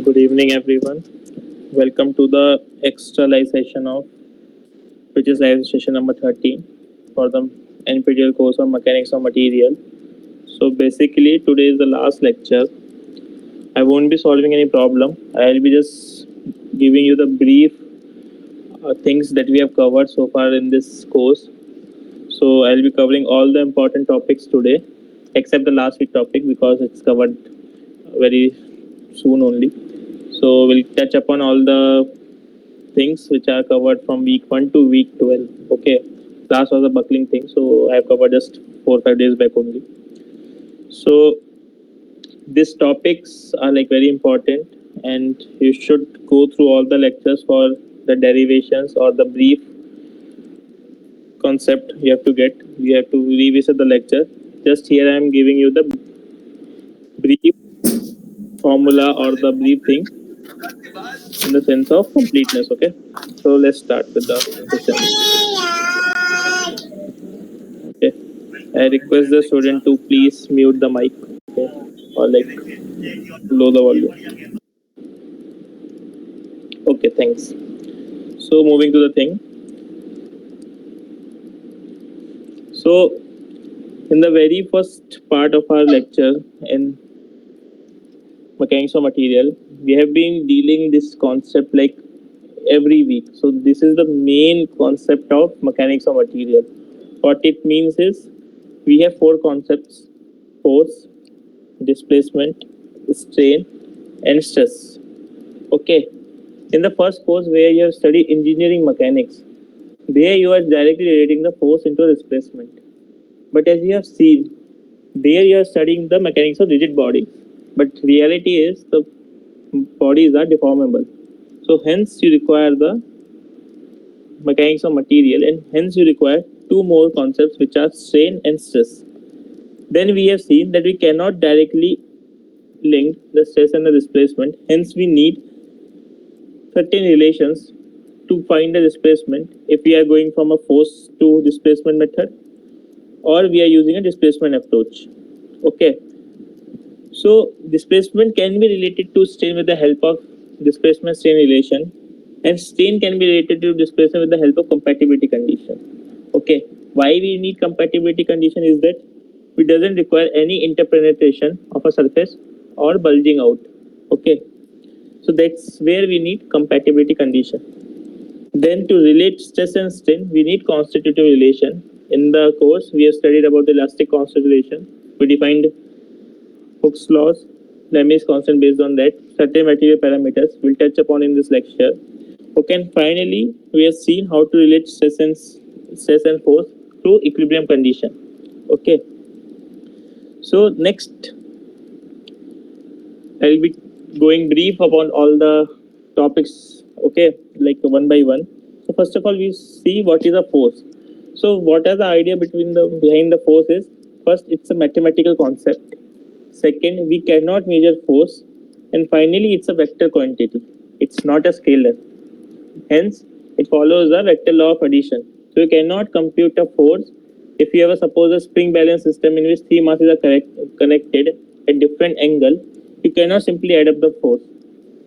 good evening, everyone. Welcome to the extra live session of which is live session number 13 for the NPTEL course on mechanics of material. So basically, today is the last lecture. I won't be solving any problem. I'll be just giving you the brief things that we have covered so far in this course. So I'll be covering all the important topics today, except the last week topic because it's covered very soon only. So we'll touch upon all the things which are covered from week 1 to week 12. Okay, last was a buckling thing, so I have covered just 4-5 days back only. So these topics are like very important, and you should go through all the lectures for the derivations or the brief concept you have to get. You have to revisit the lecture. Just here I am giving you the brief formula or the brief thing in the sense of completeness. Okay, so let's start with the session. Okay, I request the student to please mute the mic, okay, or like lower the volume. Okay, thanks. So moving to the thing. So in the very first part of our lecture in mechanics of material, we have been dealing this concept like every week. So this is the main concept of mechanics of material. What it means is we have 4 concepts: force, displacement, strain, and stress. Okay. In the first course where you have studied engineering mechanics, there you are directly relating the force into displacement. But as you have seen, there you are studying the mechanics of rigid bodies. But reality is the bodies are deformable. So hence you require the mechanics of material, and hence you require 2 more concepts which are strain and stress. Then we have seen that we cannot directly link the stress and the displacement. Hence we need certain relations to find the displacement if we are going from a force to displacement method, or we are using a displacement approach. Okay, so displacement can be related to strain with the help of displacement strain relation, and strain can be related to displacement with the help of compatibility condition. Okay, why we need compatibility condition is that it doesn't require any interpenetration of a surface or bulging out. Okay, so that's where we need compatibility condition. Then to relate stress and strain, we need constitutive relation. In the course, we have studied about elastic constant relation. We defined Hooke's laws, Lami's constant based on that. Certain material parameters we'll touch upon in this lecture. Okay, and finally, we have seen how to relate stress and force to equilibrium condition. Okay. So next, I'll be going brief upon all the topics, okay, like one by one. So first of all, we see what is a force. So what is the idea behind the force is, first, it's a mathematical concept. Second, we cannot measure force, and finally, it's a vector quantity. It's not a scalar. Hence, it follows the vector law of addition. So you cannot compute a force if you have suppose a spring balance system in which 3 masses are connected at different angle. You cannot simply add up the force.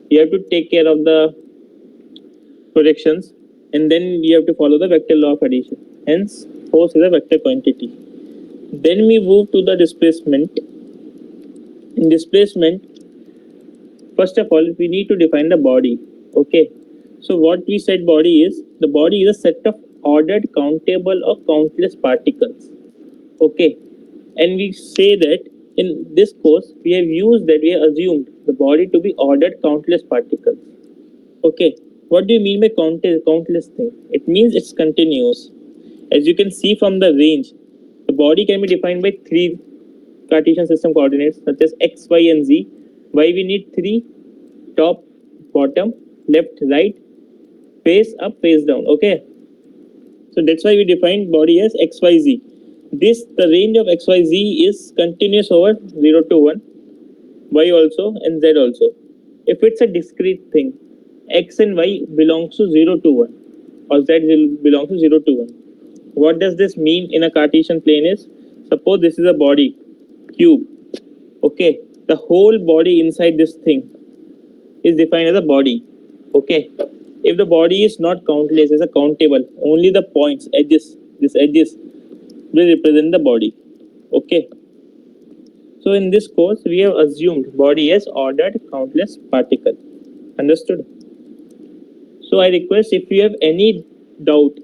You have to take care of the projections, and then you have to follow the vector law of addition. Hence, force is a vector quantity. Then we move to the displacement. In displacement, first of all, we need to define the body. Okay. So what we said body is, the body is a set of ordered countable or countless particles. Okay. And we say that in this course, we have assumed the body to be ordered countless particles. Okay. What do you mean by countless thing? It means it's continuous. As you can see from the range, the body can be defined by 3 Cartesian system coordinates such as x, y, and z. Why we need 3? Top, bottom, left, right, face up, face down. Okay. So that's why we define body as x, y, z. The range of x, y, z is continuous over 0 to 1, y also, and z also. If it's a discrete thing, x and y belongs to 0 to 1, or z belongs to 0 to 1. What does this mean in a Cartesian plane is, suppose this is a body, cube. Okay, the whole body inside this thing is defined as a body. Okay. If the body is not countless, it's a countable. Only the points, edges, these edges will represent the body. Okay. So in this course, we have assumed body as ordered countless particle. Understood? So I request if you have any doubt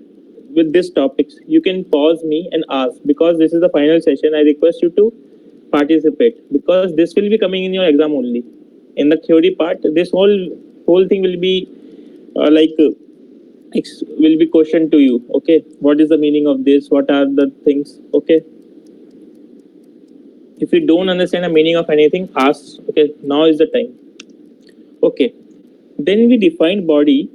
with these topics, you can pause me and ask, because this is the final session. I request you to participate because this will be coming in your exam only. In the theory part, this whole thing will be will be questioned to you. Okay, what is the meaning of this? What are the things? Okay, if you don't understand the meaning of anything, ask. Okay, now is the time. Okay, then we define body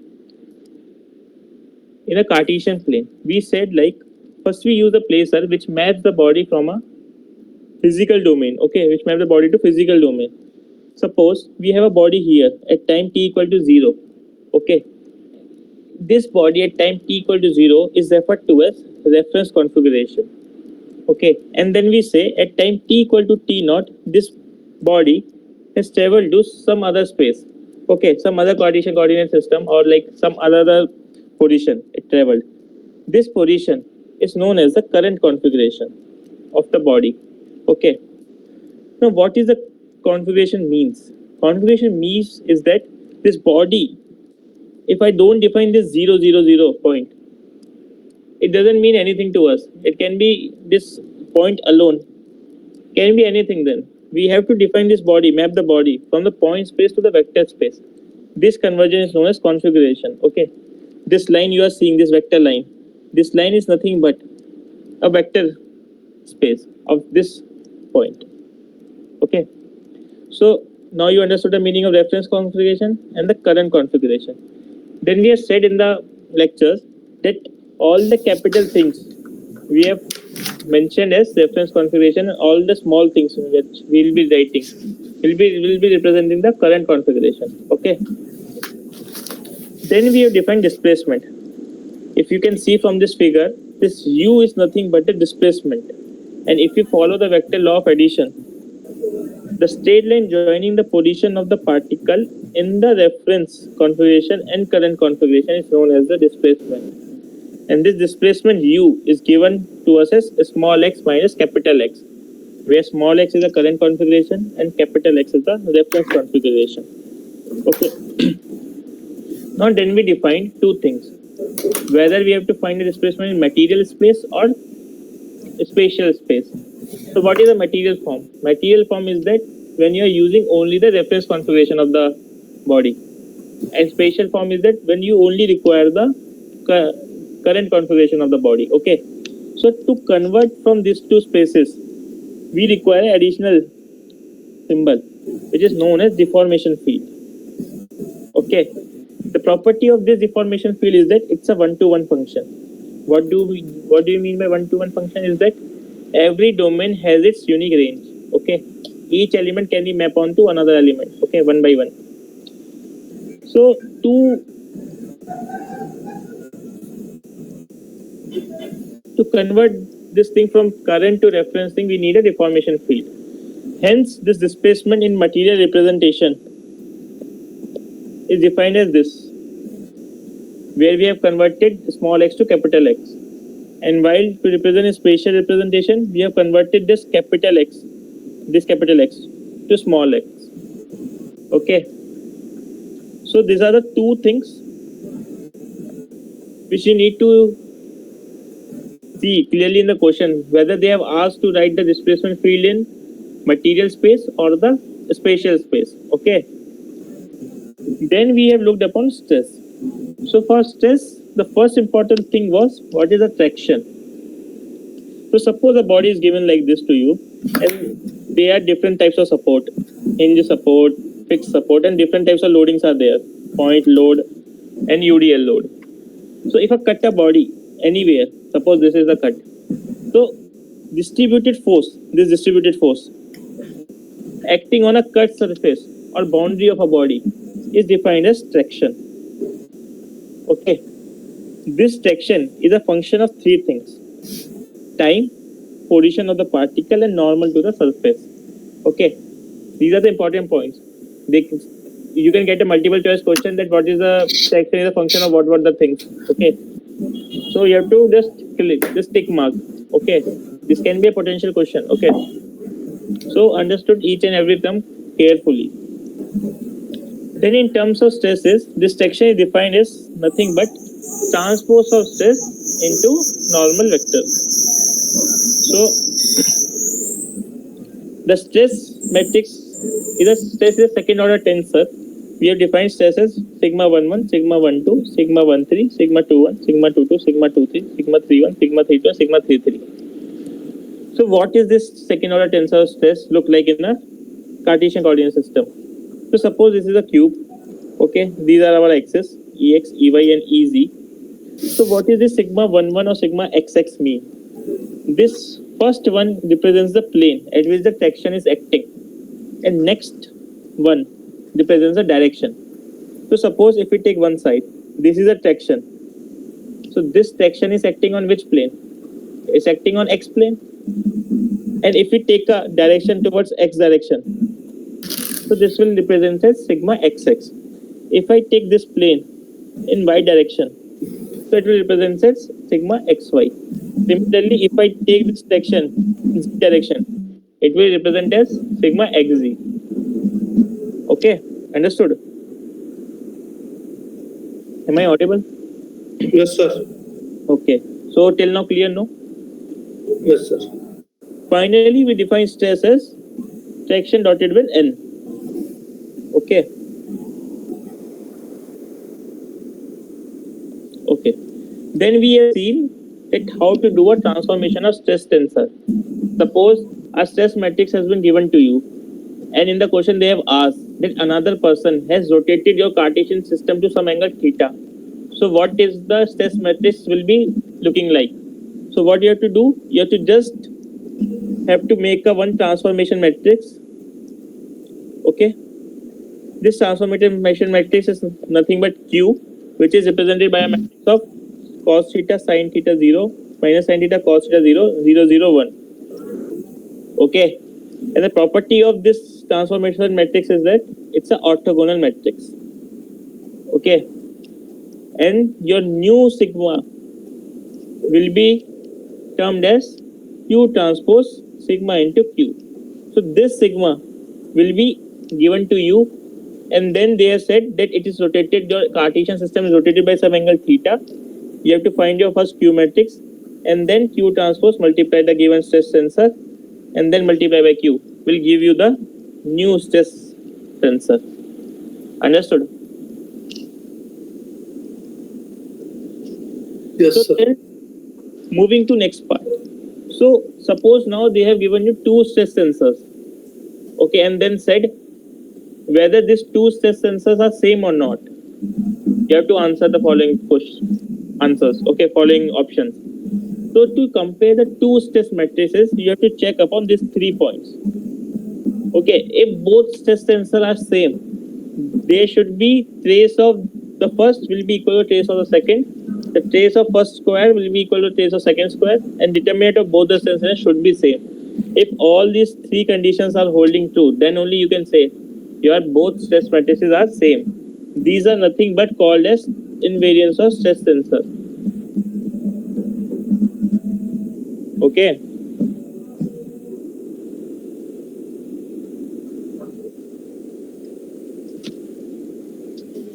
in a Cartesian plane. We said like first we use a placer which maps the body from a physical domain. Okay, which maps the body to physical domain. Suppose we have a body here at time t equal to 0. Okay, this body at time t equal to 0 is referred to as reference configuration. Okay, and then we say at time t equal to t naught, this body has traveled to some other space. Okay, some other Cartesian coordinate system or like some other position it traveled. This position is known as the current configuration of the body. Okay, now what is the configuration means? Configuration means is that this body, if I don't define this 000 point, it doesn't mean anything to us. It can be this point alone, can be anything. Then we have to define this body, map the body from the point space to the vector space. This conversion is known as configuration. Okay, this line you are seeing, this vector line, this line is nothing but a vector space of this point. Okay, so now you understood the meaning of reference configuration and the current configuration. Then we have said in the lectures that all the capital things we have mentioned as reference configuration, and all the small things which we will be writing will be representing the current configuration. Okay. Then we have defined displacement. If you can see from this figure, this u is nothing but the displacement. And if you follow the vector law of addition, the straight line joining the position of the particle in the reference configuration and current configuration is known as the displacement. And this displacement u is given to us as small x minus capital X, where small x is the current configuration and capital X is the reference configuration. Okay. Now then we define two things, whether we have to find the displacement in material space or spatial space. So what is the material form? Material form is that when you are using only the reference configuration of the body, and spatial form is that when you only require the current configuration of the body. Okay, so to convert from these two spaces, we require additional symbol which is known as deformation field. Okay, the property of this deformation field is that it's a one-to-one function. What do you mean by one-to-one function? Is that every domain has its unique range. Okay, each element can be mapped onto another element. Okay, one by one. So to convert this thing from current to reference thing, we need a deformation field. Hence, this displacement in material representation is defined as this, where we have converted small x to capital X. And while to represent a spatial representation, we have converted this capital X to small x. Okay. So these are the two things which you need to see clearly in the question, whether they have asked to write the displacement field in material space or the spatial space. Okay. Then we have looked upon stress. So for stress, the first important thing was what is the traction. So suppose a body is given like this to you, and there are different types of support, hinge support, fixed support, and different types of loadings are there, point load and UDL load. So if I cut a body anywhere, suppose this is the cut, so this distributed force acting on a cut surface or boundary of a body is defined as traction. Okay, this traction is a function of three things: time, position of the particle, and normal to the surface. Okay, these are the important points. you can get a multiple choice question that what is the section is a function of what were the things. Okay, so you have to just click this tick mark. Okay, this can be a potential question. Okay, so understood each and every term carefully. Then in terms of stresses, this section is defined as nothing but transpose of stress into normal vector. So the stress matrix is a second order tensor. We have defined stress as sigma 11, sigma 12, sigma 13, sigma 21, sigma 22, sigma 23, sigma 31, sigma 32, sigma 33. So what is this second order tensor of stress look like in a Cartesian coordinate system? So suppose this is a cube. Okay, these are our axes Ex, Ey and Ez. So what is this sigma 11 or sigma xx mean? This first one represents the plane at which the traction is acting, and next one represents the direction. So suppose if we take one side, this is a traction. So this traction is acting on which plane? It's acting on x plane. And if we take a direction towards x direction, so this will represent as sigma xx. If I take this plane in y direction, so it will represent as sigma xy. Similarly, if I take this section in z direction, it will represent as sigma xz. Okay, understood? Am I audible? Yes, sir. Okay, so till now clear, no? Yes, sir. Finally, we define stress as traction dotted with n. Okay. Okay. Then we have seen that how to do a transformation of stress tensor. Suppose a stress matrix has been given to you, and in the question they have asked that another person has rotated your Cartesian system to some angle theta. So what is the stress matrix will be looking like? So what you have to do? You have to just have to make a one transformation matrix. Okay. This transformation matrix is nothing but Q, which is represented by a matrix of cos theta sin theta 0 minus sin theta cos theta 0 0 0 1. Okay, and the property of this transformation matrix is that it's an orthogonal matrix. Okay, and your new sigma will be termed as Q transpose sigma into Q. So this sigma will be given to you, and then they have said that it is rotated, your Cartesian system is rotated by some angle theta. You have to find your first Q matrix, and then Q transpose multiply the given stress tensor, and then multiply by Q will give you the new stress tensor. Understood? Yes, so sir. Then moving to next part. So suppose now they have given you two stress tensors. Okay, and then said whether these two stress tensors are same or not. You have to answer the following answers. Okay, following options. So to compare the two stress matrices, you have to check upon these 3 points. Okay, if both stress tensors are same, they should be trace of the first will be equal to trace of the second. The trace of first square will be equal to trace of second square, and determinant of both the tensors should be same. If all these three conditions are holding true, then only you can say your both stress matrices are same. These are nothing but called as invariance of stress tensor. Okay.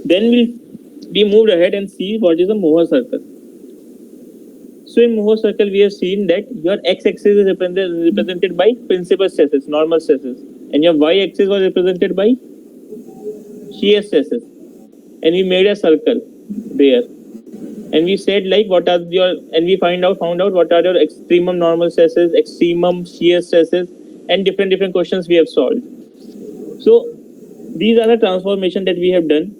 Then we moved ahead and see what is a Mohr circle. So in Mohr circle, we have seen that your x-axis is represented by principal stresses, normal stresses, and your y-axis was represented by shear stresses. And we made a circle there, and we said like what are your, and we found out what are your extremum normal stresses, extremum shear stresses, and different questions we have solved. So these are the transformation that we have done.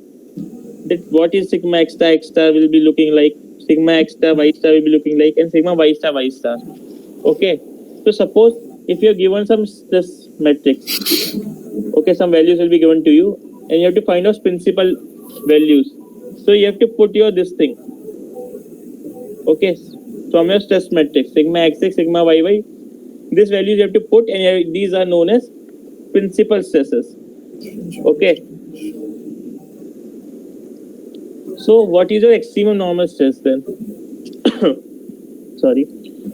That what is sigma x star will be looking like, sigma x star y star will be looking like, and sigma y star. Okay, so suppose if you are given some stress matrix, okay, some values will be given to you, and you have to find out principal values. So you have to put your this thing, okay, from your stress matrix, sigma xx, sigma yy, these values you have to put, and these are known as principal stresses. Okay, So what is your extremum normal stress then? Sorry.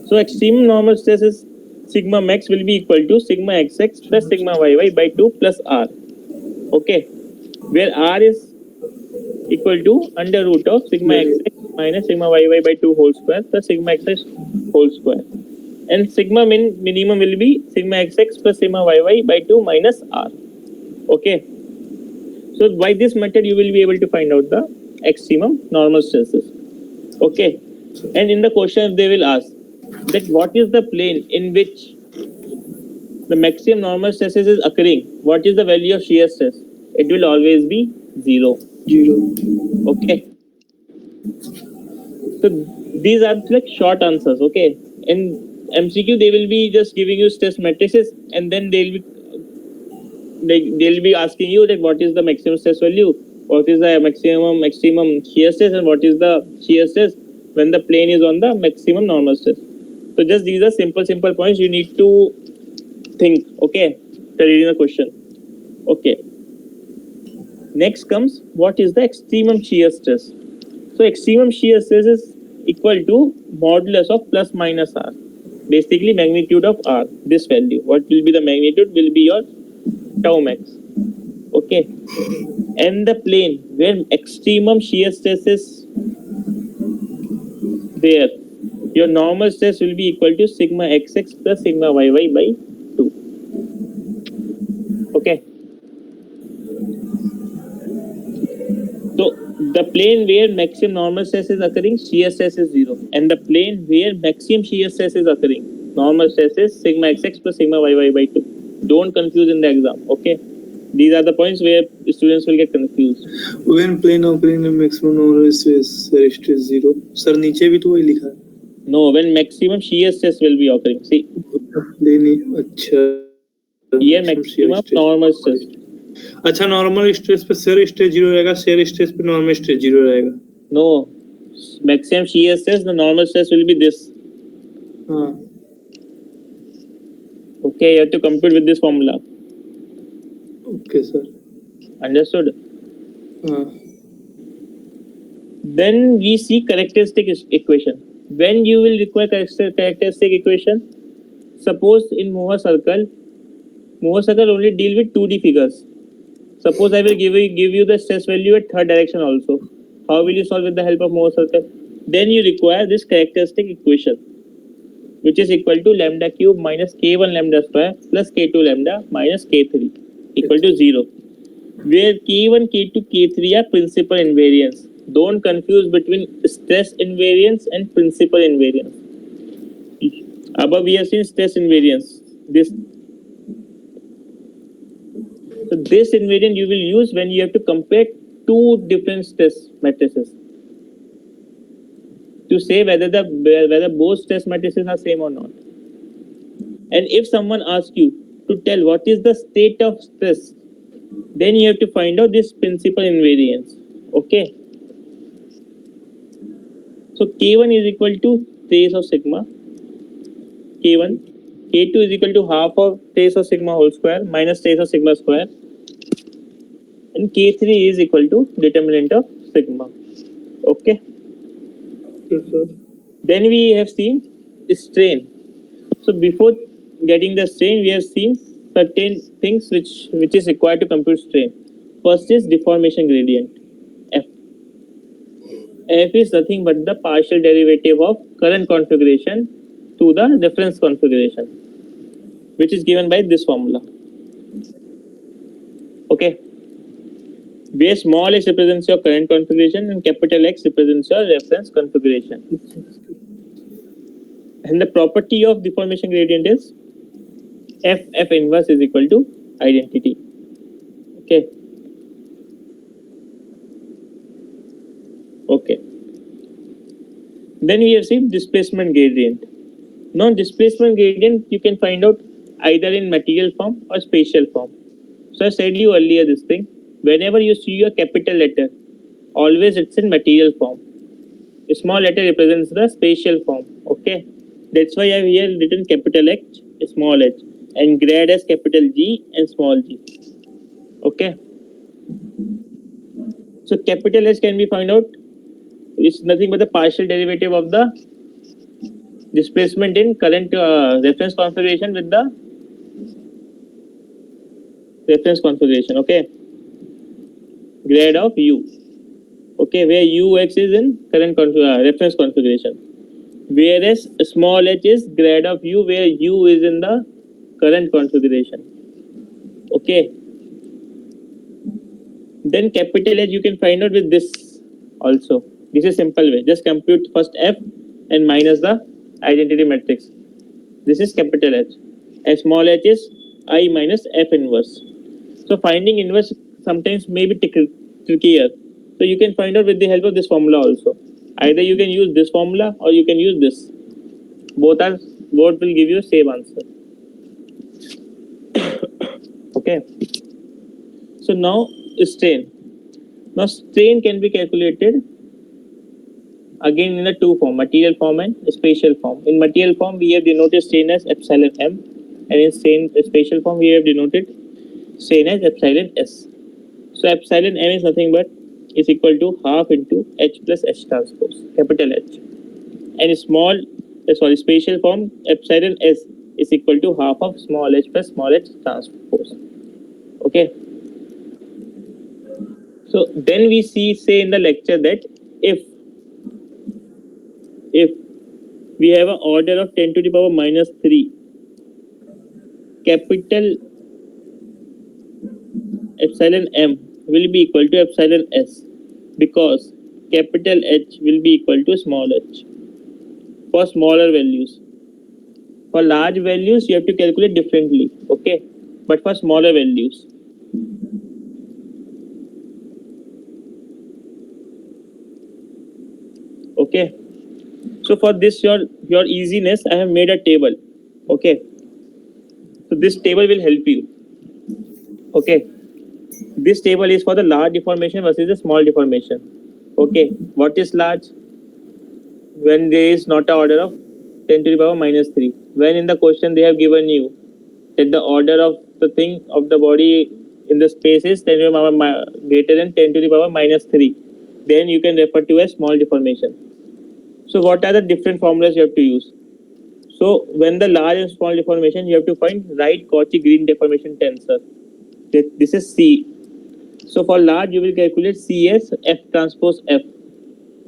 So extremum normal stress is sigma max will be equal to sigma xx plus sigma yy by 2 plus r. Okay, where r is equal to under root of sigma xx minus sigma yy by 2 whole square plus sigma xx whole square, and sigma minimum will be sigma xx plus sigma yy by 2 minus r. Okay, so by this method you will be able to find out the extremum normal stresses. Okay, and in the question they will ask that what is the plane in which the maximum normal stresses is occurring, what is the value of shear stress? It will always be 0. Okay, so these are like short answers. Okay, in MCQ they will be just giving you stress matrices, and then they'll be asking you that what is the maximum stress value, what is the maximum shear stress, and what is the shear stress when the plane is on the maximum normal stress. So just these are simple points you need to think. Okay, after reading the question. Okay, next comes what is the extremum shear stress. So extremum shear stress is equal to modulus of plus minus r, basically magnitude of r. This value, what will be the magnitude, will be your tau max. Okay, and the plane where extremum shear stress is there, your normal stress will be equal to sigma xx plus sigma yy by 2. Okay, so the plane where maximum normal stress is occurring, shear stress is 0, and the plane where maximum shear stress is occurring, normal stress is sigma xx plus sigma yy by 2. Don't confuse in the exam. Okay, these are the points where students will get confused. When plane occurring in maximum normal stress, where stress 0. Sir, नीचे भी तो वही लिखा है. No, when maximum shear stress will be occurring. See, नहीं अच्छा. here maximum normal stress. अच्छा, normal stress पे शेयर स्ट्रेस 0 रहेगा, शेयर स्ट्रेस पे नॉर्मल स्ट्रेस 0 रहेगा. No, maximum shear stress, the normal stress will be this. हाँ. Okay, you have to compute with this formula. Okay, sir. Understood? Then we see characteristic equation. When you will require characteristic equation, suppose in Mohr circle only deal with 2D figures. Suppose I will give you the stress value at third direction also. How will you solve with the help of Mohr circle? Then you require this characteristic equation, which is equal to lambda cube minus k1 lambda square plus k2 lambda minus k3 equal to 0. Where k1, k2, k3 are principal invariants. Don't confuse between stress invariance and principal invariance. Above we have seen stress invariance. So this invariant you will use when you have to compare two different stress matrices to say whether both stress matrices are same or not. And if someone asks you to tell what is the state of stress, then you have to find out this principal invariance. Okay. So K1 is equal to trace of sigma K1, K2 is equal to half of trace of sigma whole square minus trace of sigma square, and K3 is equal to determinant of sigma. Okay. Yes, sir. Then we have seen strain. So before getting the strain, we have seen certain things which is required to compute strain. First is deformation gradient. F. F is nothing but the partial derivative of current configuration to the reference configuration, which is given by this formula. Okay, where small x represents your current configuration and capital X represents your reference configuration. And the property of deformation gradient is F inverse is equal to identity. Okay. Okay. Then we have seen displacement gradient. Now displacement gradient you can find out either in material form or spatial form. So I said you earlier this thing. Whenever you see a capital letter, always it's in material form. A small letter represents the spatial form. Okay. That's why I have here written capital H, small h, and grad as capital G and small g. Okay. So capital H can be found out. It's nothing but the partial derivative of the displacement in current reference configuration with the reference configuration. Okay, grad of U. Okay, where ux is in current reference configuration, whereas small h is grad of u where u is in the current configuration. Okay, then capital H you can find out with this also. This is simple way. Just compute first f and minus the identity matrix. This is capital H. And small h is I minus f inverse. So finding inverse sometimes may be trickier. So you can find out with the help of this formula also. Either you can use this formula or you can use this. Both will give you same answer. Okay. So now strain. Now strain can be calculated again in a two form, material form and spatial form. In material form we have denoted strain as epsilon m, and in spatial form we have denoted strain as epsilon s. So epsilon m is nothing but is equal to half into h plus h transpose, capital H. And spatial form epsilon s is equal to half of small h plus small h transpose. Okay. So then we say in the lecture that if we have an order of 10 to the power minus 3, capital epsilon m will be equal to epsilon s, because capital H will be equal to small h for smaller values. For large values you have to calculate differently, okay, but for smaller values, okay. So for this your easiness I have made a table. Okay, so this table will help you. Okay, this table is for the large deformation versus the small deformation. Okay, what is large? When there is not an order of 10 to the power minus 3. When in the question they have given you that the order of the thing of the body in the space is 10 to the power greater than 10 to the power minus 3, then you can refer to as small deformation. So what are the different formulas you have to use? So when the large and small deformation, you have to find right Cauchy-Green deformation tensor. This is C. So for large, you will calculate C as F transpose F.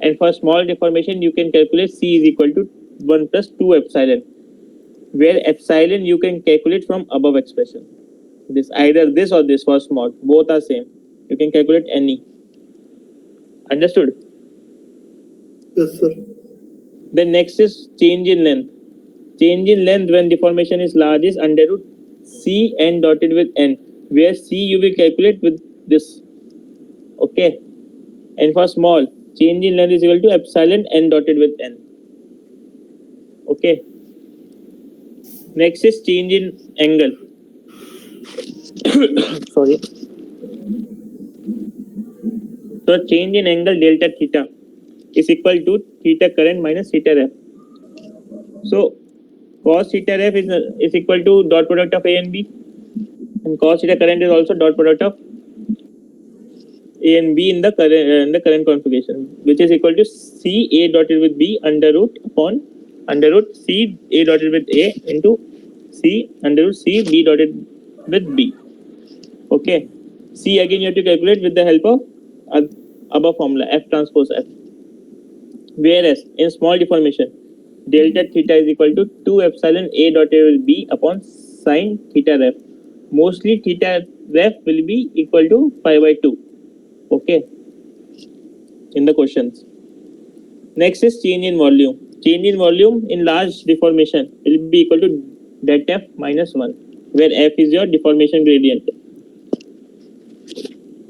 And for small deformation, you can calculate C is equal to 1 plus 2 epsilon. Where epsilon you can calculate from above expression. This either this or this for small. Both are same. You can calculate any. Understood? Yes, sir. The next is change in length. Change in length when deformation is large is under root C n dotted with n, where C you will calculate with this. Okay. And for small, change in length is equal to epsilon n dotted with n. Okay. Next is change in angle. Sorry. So change in angle delta theta is equal to theta current minus theta ref. So cos theta ref is equal to dot product of A and B, and cos theta current is also dot product of A and B in the current configuration, which is equal to C A dotted with B under root upon under root C A dotted with A into C under root C B dotted with B. Okay. C again you have to calculate with the help of above formula F transpose F. Whereas in small deformation, delta theta is equal to 2 epsilon A dotted with B upon sine theta ref. Mostly theta ref will be equal to pi by 2. Okay, in the questions. Next is change in volume. Change in volume in large deformation will be equal to det f minus 1, where f is your deformation gradient.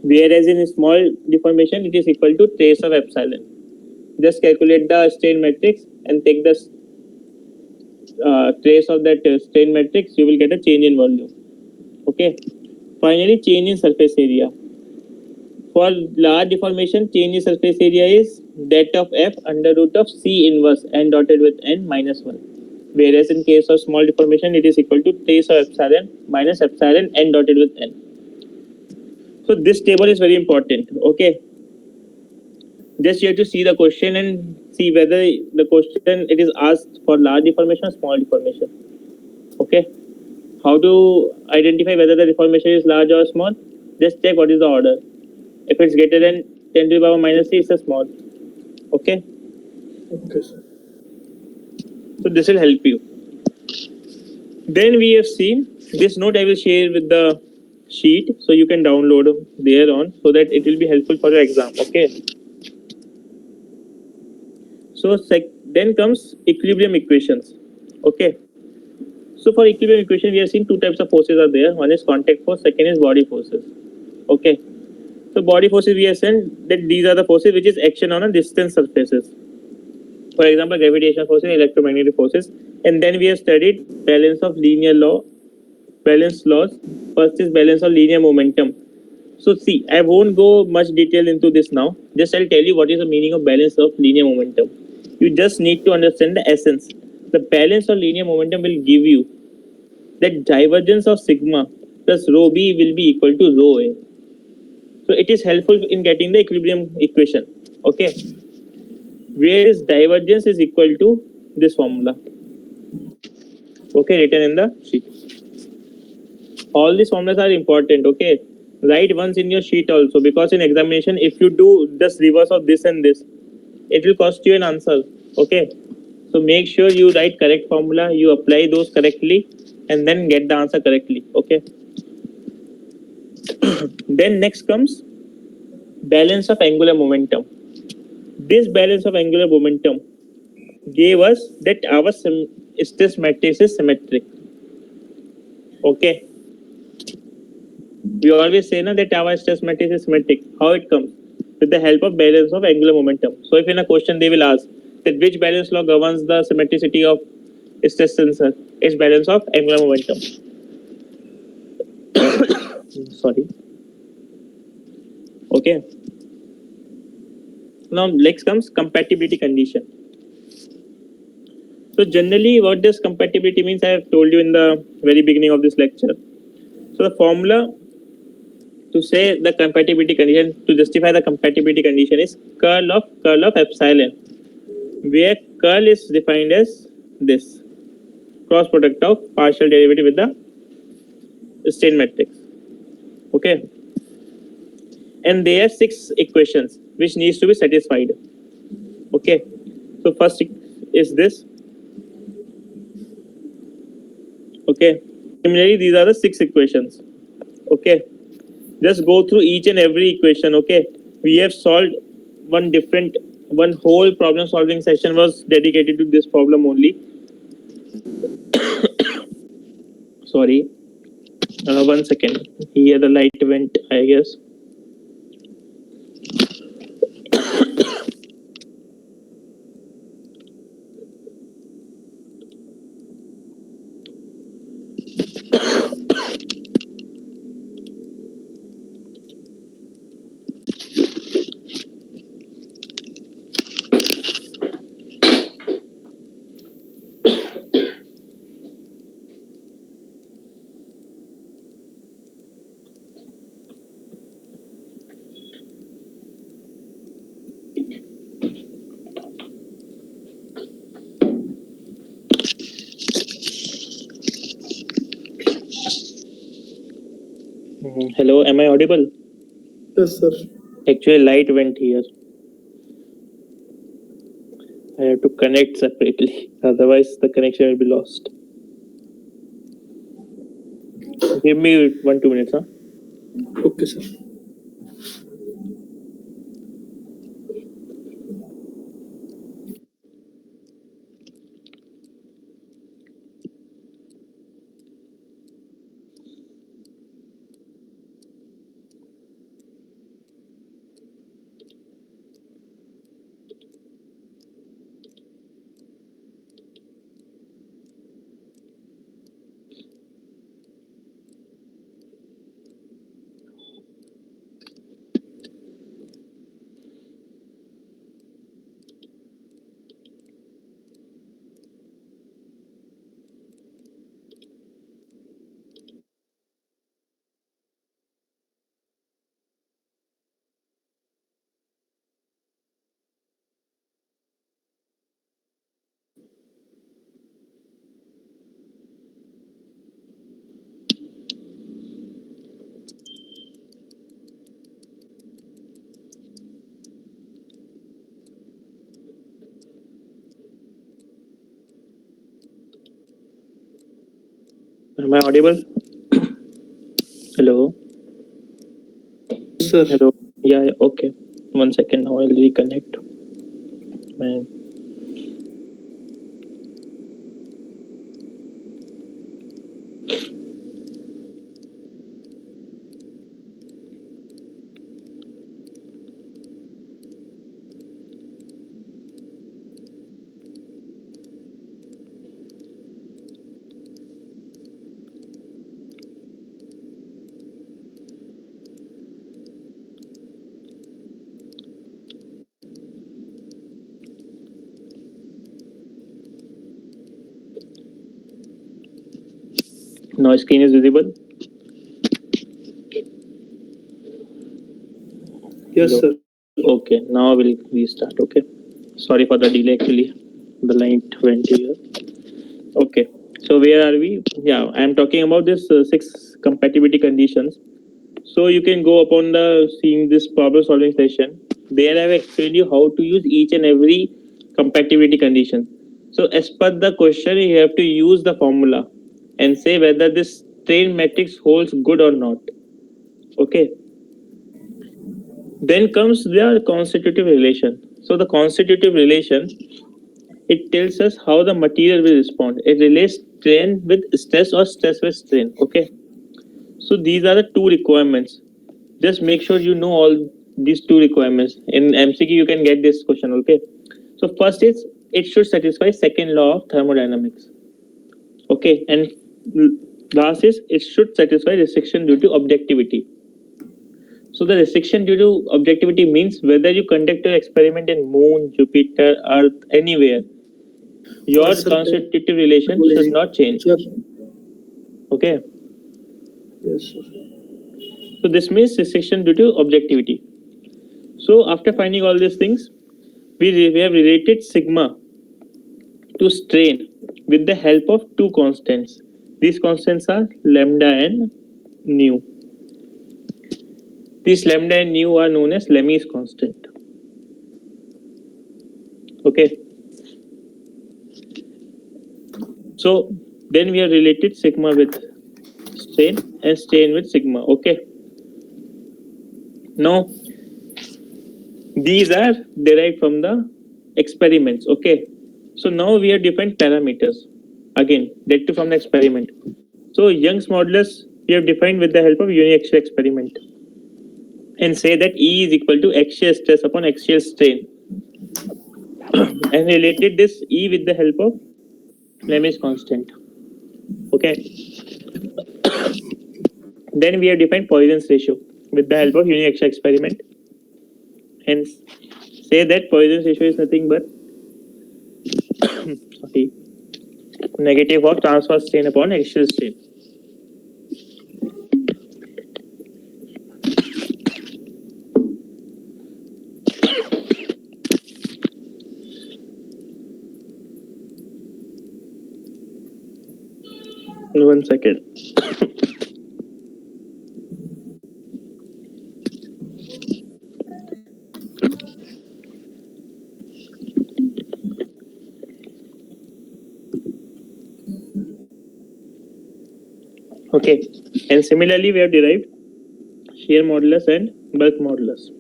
Whereas in small deformation it is equal to trace of epsilon. Just calculate the strain matrix and take the trace of that strain matrix, you will get a change in volume. Okay. Finally, change in surface area. For large deformation, change in surface area is det of f under root of C inverse n dotted with n minus 1. Whereas in case of small deformation, it is equal to trace of epsilon minus epsilon n dotted with n. So this table is very important. Okay. Just you have to see the question and see whether the question it is asked for large deformation or small deformation. Okay. How to identify whether the deformation is large or small? Just check what is the order. If it's greater than 10 to the power minus 3, it's a small. Okay. Okay, sir. So this will help you. Then we have seen this note I will share with the sheet so you can download there on so that it will be helpful for your exam. Okay. So then comes equilibrium equations. Okay. So for equilibrium equation, we have seen two types of forces are there. One is contact force, second is body forces. Okay. So body forces we have seen that these are the forces which is action on a distant surfaces. For example, gravitational forces, electromagnetic forces. And then we have studied balance of linear law, balance laws. First is balance of linear momentum. So see, I won't go much detail into this now. Just I'll tell you what is the meaning of balance of linear momentum. You just need to understand the essence. The balance of linear momentum will give you that divergence of sigma plus rho b will be equal to rho a. So it is helpful in getting the equilibrium equation. Okay, where is divergence is equal to this formula. Okay, written in the sheet. All these formulas are important. Okay, write once in your sheet also, because in examination if you do just reverse of this and this, it will cost you an answer. Okay, so make sure you write correct formula, you apply those correctly, and then get the answer correctly. Okay. Then next comes balance of angular momentum. This balance of angular momentum gave us that our stress matrix is symmetric. Okay. We always say na, that our stress matrix is symmetric. How it comes? With the help of balance of angular momentum. So if in a question they will ask that which balance law governs the symmetricity of stress tensor, it's balance of angular momentum. Sorry. Okay. Now next comes compatibility condition. So generally what does compatibility means I have told you in the very beginning of this lecture. So the formula to say the compatibility condition, to justify the compatibility condition is curl of epsilon, where curl is defined as this cross product of partial derivative with the strain matrix. Okay, and there are 6 equations which needs to be satisfied. Okay, so first is this. Okay, similarly these are the 6 equations. Okay, just go through each and every equation. Okay, we have solved one whole problem solving session was dedicated to this problem only. Sorry, 1 second, here the light went, I guess. Hello, am I audible? Yes, sir. Actually light went here. I have to connect separately, otherwise the connection will be lost. Give me 1-2 minutes, huh? Okay, sir. Am I audible? Hello? Sir. Hello? Yeah, okay. 1 second, now I'll reconnect. Man. Now screen is visible? Yes, Hello? sir. Okay, now we'll restart. Okay. Sorry for the delay actually. The line went here. Okay. So where are we? Yeah, I'm talking about this 6 compatibility conditions. So you can go upon the seeing this problem solving session. There I have explained you how to use each and every compatibility condition. So as per the question, you have to use the formula and say whether this strain matrix holds good or not. Okay. Then comes the constitutive relation. So the constitutive relation, it tells us how the material will respond. It relates strain with stress or stress with strain. Okay. So these are the 2 requirements. Just make sure you know all these 2 requirements. In MCQ, you can get this question. Okay. So first is it should satisfy second law of thermodynamics. Okay. And last is it should satisfy restriction due to objectivity. So the restriction due to objectivity means whether you conduct your experiment in Moon, Jupiter, Earth, anywhere, your constitutive relation should not change. Okay. Yes, sir. So this means restriction due to objectivity. So after finding all these things, we have related sigma to strain with the help of 2 constants. These constants are lambda and nu. These lambda and nu are known as Lemmy's constant. Okay. So then we have related sigma with strain and strain with sigma. Okay. Now these are derived from the experiments. Okay. So now we have defined parameters. Again, derived from the experiment. So Young's modulus we have defined with the help of uniaxial experiment and say that E is equal to axial stress upon axial strain and related this E with the help of Lemmy's constant. Okay. Then we have defined Poisson's ratio with the help of uniaxial experiment and say that Poisson's ratio is nothing but sorry, negative of transverse strain upon axial strain. One second. Okay, and similarly we have derived shear modulus and bulk modulus.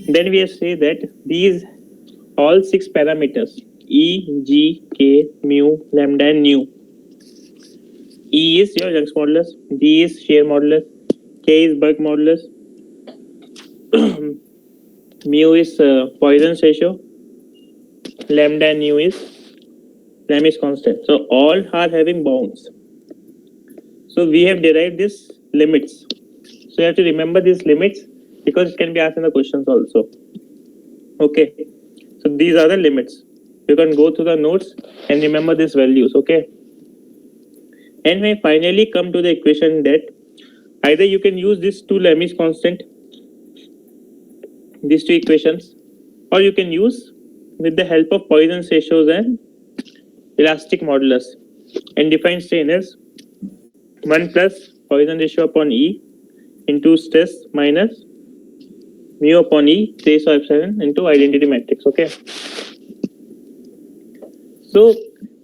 Then we say that these all 6 parameters E, G, K, mu, lambda and nu. E is your Young's modulus, G is shear modulus, K is bulk modulus, mu is Poisson's ratio, lambda and nu is Lemmy's constant. So all are having bounds. So we have derived these limits. So you have to remember these limits because it can be asked in the questions also. Okay. So these are the limits. You can go through the notes and remember these values. Okay. And we finally come to the equation that either you can use these 2 Lemmy's constant, these 2 equations, or you can use with the help of Poisson's ratios and elastic modulus and define strain as 1 plus Poisson ratio upon E into stress minus mu upon E trace of epsilon into identity matrix. Okay. So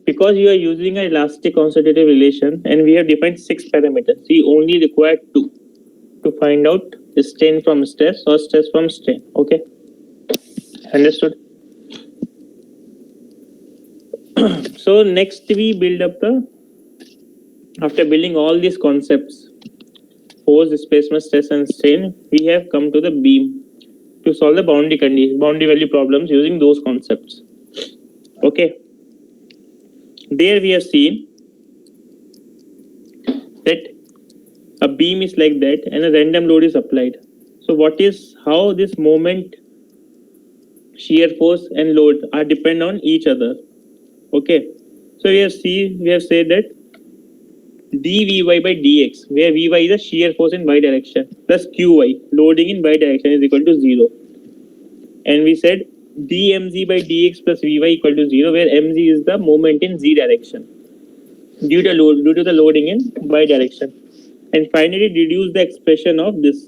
because you are using an elastic constitutive relation and we have defined 6 parameters, we only require 2 to find out strain from stress or stress from strain. Okay. Understood? So next we build up the, after building all these concepts, force, displacement, stress and strain, we have come to the beam to solve the boundary condition, boundary value problems using those concepts. Okay. There we have seen that a beam is like that and a random load is applied. So what is how this moment, shear force and load are depend on each other. Okay. So we have said that dvy by dx, where vy is a shear force in y direction, plus qy, loading in y direction, is equal to 0. And we said dmz by dx plus vy equal to 0, where mz is the moment in z direction due to the loading in y direction. And finally deduce the expression of this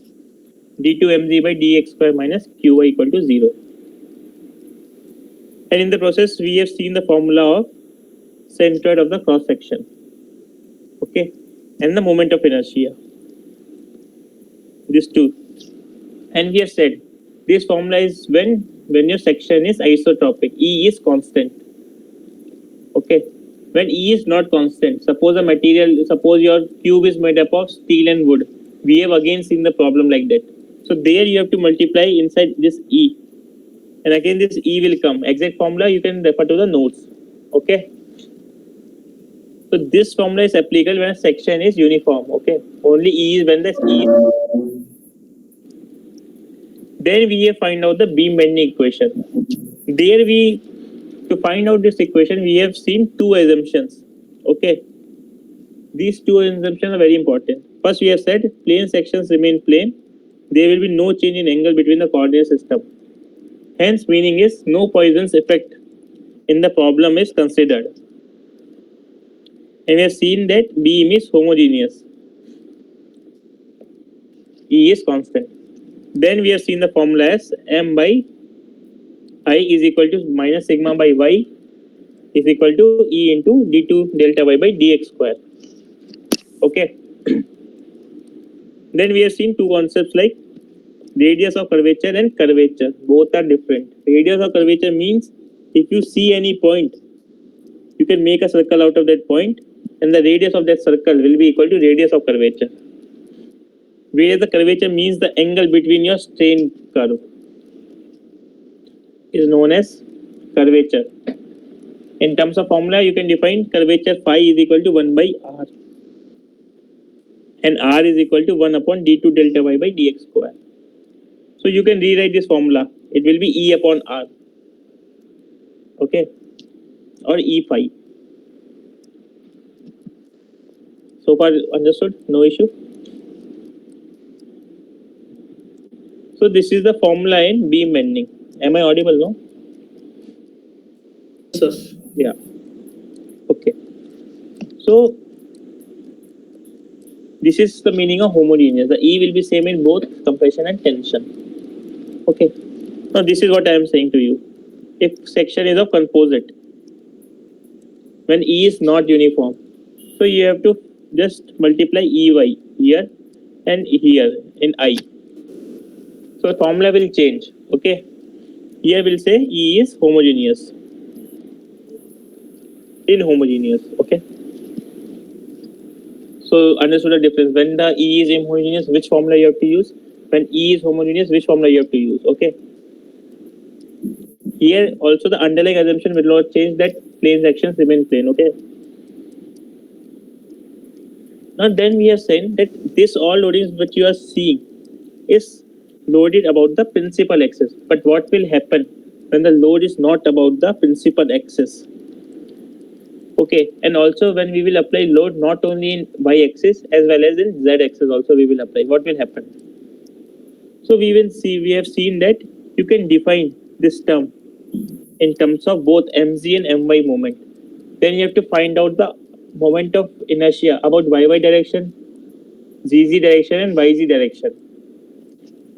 d2mz by dx square minus qy equal to 0. And in the process we have seen the formula of centroid of the cross section. Okay, and the moment of inertia, these two. And we have said this formula is when your section is isotropic, E is constant. Okay, when E is not constant, suppose your cube is made up of steel and wood, we have again seen the problem like that. So there you have to multiply inside this E, and again this E will come. Exact formula you can refer to the notes. Okay. So this formula is applicable when a section is uniform. Okay. Only E is when the E is. Then we have find out the beam bending equation. There to find out this equation, we have seen two assumptions. Okay. These two assumptions are very important. First, we have said plane sections remain plane. There will be no change in angle between the coordinate system. Hence, meaning is no Poisson's effect in the problem is considered. And we have seen that beam is homogeneous. E is constant. Then we have seen the formula as m by I is equal to minus sigma by y is equal to E into d2 delta y by dx square. Okay. Then we have seen two concepts like radius of curvature and curvature. Both are different. Radius of curvature means if you see any point, you can make a circle out of that point, and the radius of that circle will be equal to radius of curvature. Whereas the curvature means the angle between your strain curve is known as curvature. In terms of formula, you can define curvature phi is equal to 1 by r, and r is equal to 1 upon d2 delta y by dx square. So you can rewrite this formula. It will be E upon R. Okay. Or E phi. So far understood? No issue. So this is the formula in beam bending. Am I audible? No? Sir. Yeah. Okay. So this is the meaning of homogeneous. The E will be same in both compression and tension. Okay. Now this is what I am saying to you. If section is of composite, when E is not uniform, so you have to just multiply EY here and here in I. So formula will change. Okay. Here we'll say E is homogeneous. Inhomogeneous. Okay. So understood the difference. When the E is inhomogeneous, which formula you have to use? When E is homogeneous, which formula you have to use? Okay. Here also the underlying assumption will not change, that plane sections remain plane. Okay. Now then we have said that this all loadings which you are seeing is loaded about the principal axis. But what will happen when the load is not about the principal axis? Okay, and also when we will apply load not only in y-axis as well as in z-axis also we will apply. What will happen? So we have seen that you can define this term in terms of both mz and my moment. Then you have to find out the moment of inertia about y direction, zz direction and yz direction.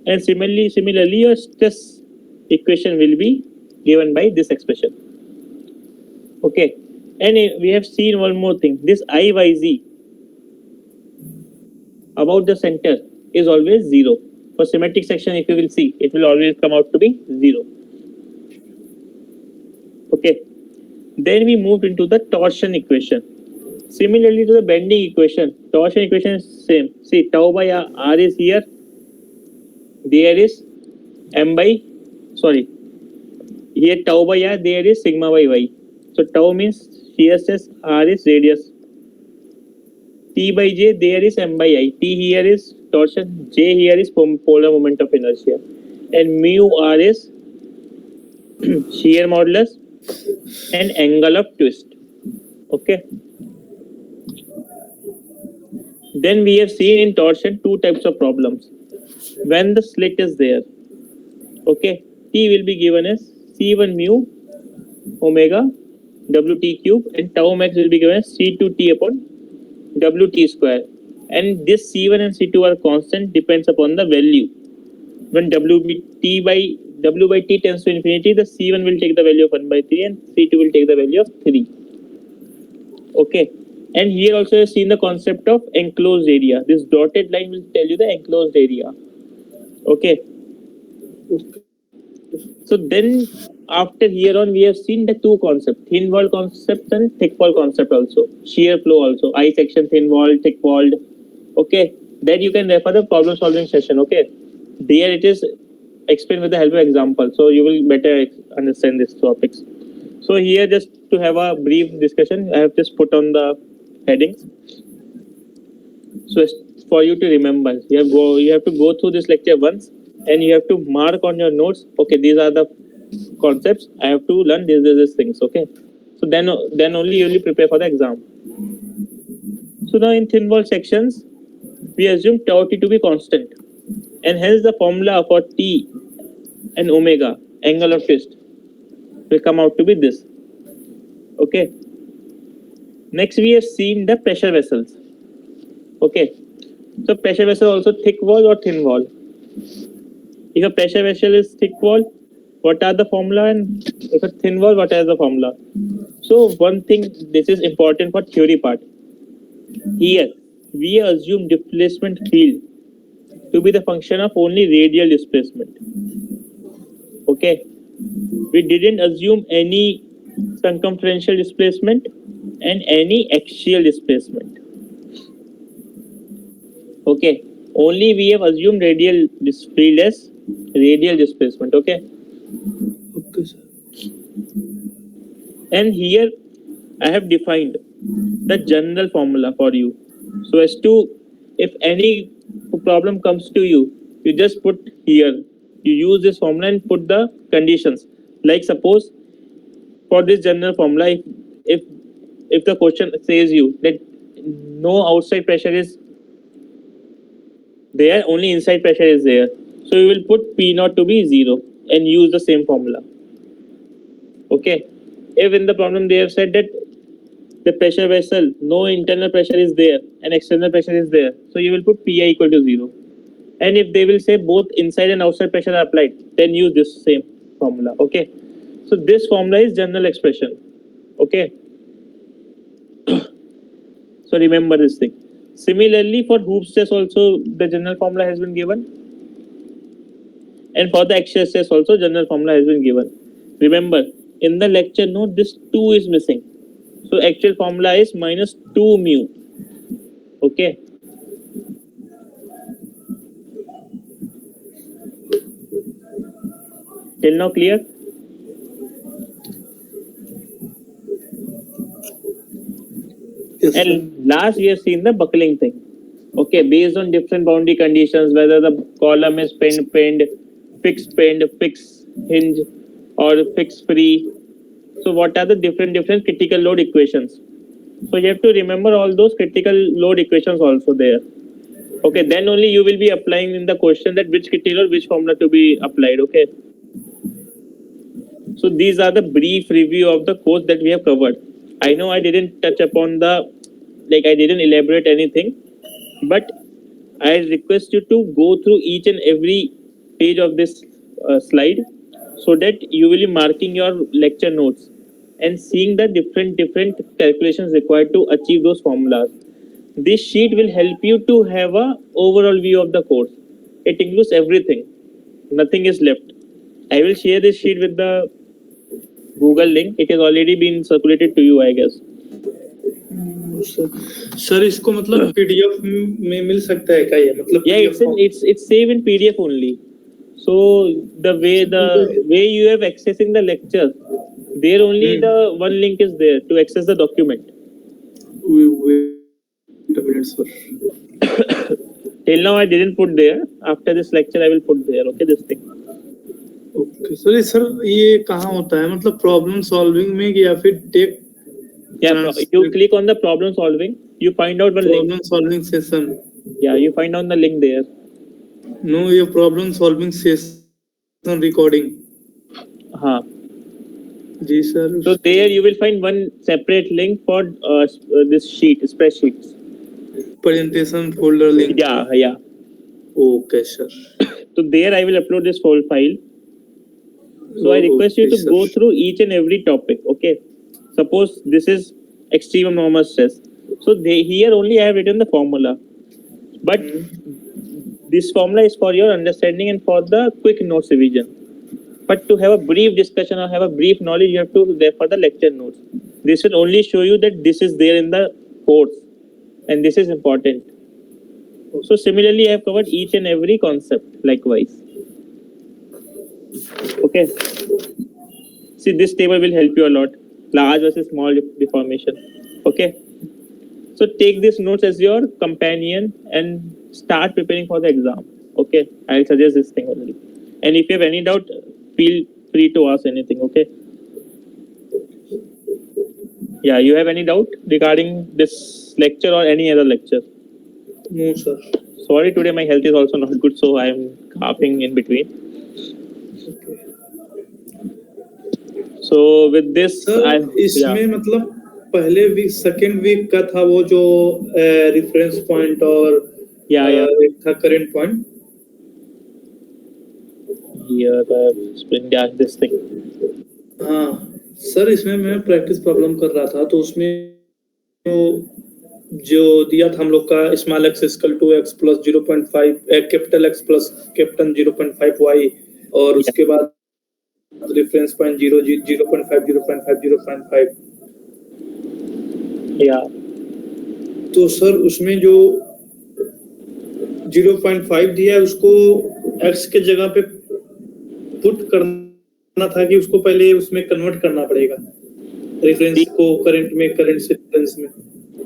And similarly, your stress equation will be given by this expression. Okay, and we have seen one more thing. This IYZ about the center is always 0. For symmetric section, if you will see, it will always come out to be 0. Okay, then we moved into the torsion equation. Similarly to the bending equation, torsion equation is same. See, tau by r is here, there is m by, sorry, here tau by r, there is sigma by y. So tau means shear stress, r is radius, T by j, there is m by I. T here is torsion, j here is polar moment of inertia, and mu r is shear modulus and angle of twist. Okay. Then we have seen in torsion two types of problems. When the slit is there, okay, T will be given as C1 mu omega Wt cube, and tau max will be given as C2 T upon Wt square. And this C1 and C2 are constant, depends upon the value. When W by T tends to infinity, the C1 will take the value of 1 by 3 and C2 will take the value of 3. Okay. And here also you have seen the concept of enclosed area. This dotted line will tell you the enclosed area. Okay. So then after here on, we have seen the two concepts, thin wall concept and thick wall concept also. Shear flow also. I section, thin wall, thick walled. Okay. Then you can refer the problem solving session. Okay. There it is explained with the help of example. So you will better understand these topics. So here just to have a brief discussion, I have just put on the headings. So as for you to remember, you have to go through this lecture once and you have to mark on your notes. Okay, these are the concepts I have to learn. These things. Okay, so then only you will prepare for the exam. So now in thin wall sections, we assume tau t to be constant, and hence the formula for T and omega angle of twist will come out to be this. Okay. Next we have seen the pressure vessels. Okay. So pressure vessel also thick wall or thin wall. If a pressure vessel is thick wall, what are the formula, and if a thin wall, what is the formula? So one thing, this is important for theory part. Here we assume displacement field to be the function of only radial displacement. Okay. We didn't assume any circumferential displacement and any axial displacement. Okay. Only we have assumed radial field as radial displacement. Okay. Okay, sir. And here I have defined the general formula for you. So as to, if any problem comes to you, you just put here. You use this formula and put the conditions. Like suppose for this general formula, if the question says you that no outside pressure is there, only inside pressure is there, so you will put P naught to be 0 and use the same formula. Okay. If in the problem they have said that the pressure vessel, no internal pressure is there and external pressure is there, so you will put Pi equal to 0. And if they will say both inside and outside pressure are applied, then use this same formula. Okay. So this formula is general expression. Okay. So remember this thing. Similarly, for hoop stress also the general formula has been given, and for the axial stress also general formula has been given. Remember, in the lecture note this 2 is missing, so actual formula is minus 2 mu. Okay. Till now clear? Yes, and last we have seen the buckling thing. Okay, based on different boundary conditions, whether the column is pinned, fixed, hinge, or fixed free. So what are the different critical load equations? So you have to remember all those critical load equations also there. Okay, then only you will be applying in the question that which critical load, which formula to be applied. Okay. So these are the brief review of the course that we have covered. I know I didn't touch upon I didn't elaborate anything, but I request you to go through each and every page of this slide, so that you will be marking your lecture notes and seeing the different calculations required to achieve those formulas. This sheet will help you to have a overall view of the course. It includes everything. Nothing is left. I will share this sheet with the Google link. It has already been circulated to you, I guess. Sir इसको मतलब PDF में मिल सकता है क्या ये मतलब Yeah, it's saved in PDF only. So the way you have accessing the lecture, there only the one link is there to access the document. Wait a minute, sir. Till now I didn't put there. After this lecture I will put there. Okay, this thing. Okay, sir ये कहाँ होता है मतलब problem solving में या फिर take Yeah, you click on the problem solving. You find out one problem link. solving session. Yeah, you find out the link there. No, ये problem solving session recording. हाँ. जी sir. So there you will find one separate link for this sheet, spreadsheets. Presentation folder link. Yeah. Okay, sir. So there I will upload this whole file. So I request you to go through each and every topic. Okay. Suppose this is extreme normal stress. So here only I have written the formula. But this formula is for your understanding and for the quick notes revision. But to have a brief discussion or have a brief knowledge, you have to refer the lecture notes. This will only show you that this is there in the course. And this is important. So similarly, I have covered each and every concept likewise. Okay. See, this table will help you a lot. Large versus small deformation. Okay. So take these notes as your companion and start preparing for the exam. Okay. I'll suggest this thing only. And if you have any doubt, feel free to ask anything. Okay. Yeah, you have any doubt regarding this lecture or any other lecture? No, sir. Sorry, today my health is also not good, so I am coughing in between. So with this, इसमें मतलब पहले week second week का था वो जो reference point और एक था current point. Here I have explained this thing. हाँ सर, इसमें मैं प्रैक्टिस प्रॉब्लम कर रहा था तो उसमें जो दिया था हम लोग का small x equal to x plus 0.5 capital x plus capital 0.5 y और उसके बाद रेफरेंस पॉइंट 0.5. तो सर उसमें जो 0.5 दिया है उसको x के जगह पे पुट करना था कि उसको पहले उसमें कन्वर्ट करना पड़ेगा रेफरेंस को करंट में, करंट से रेफरेंस में.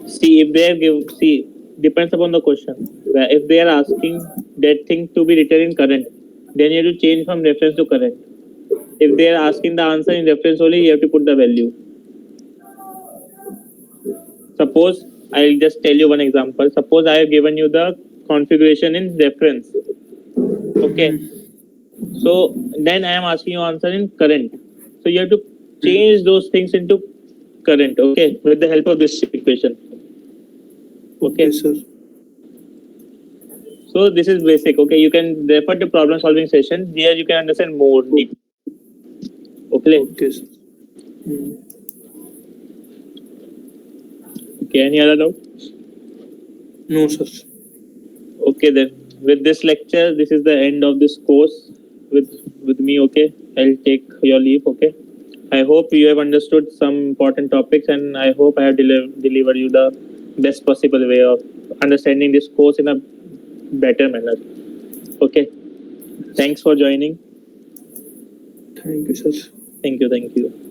See, if they give, depends upon the question. If they are asking that thing to be written in current, then you have to change from reference to current. If they are asking the answer in reference only, you have to put the value. Suppose, I'll just tell you one example. Suppose I have given you the configuration in reference. Okay. So, then I am asking you answer in current. So, you have to change those things into current. Okay. With the help of this equation. Okay, sir. So, this is basic. Okay. You can refer to problem solving session. Here, you can understand more deep. Okay. Okay, sir. Okay, any other doubt? No, sir. Okay, then. With this lecture, this is the end of this course with me. Okay, I'll take your leave. Okay. I hope you have understood some important topics, and I hope I have delivered you the best possible way of understanding this course in a better manner. Okay. Thanks for joining. Thank you, sir. Thank you.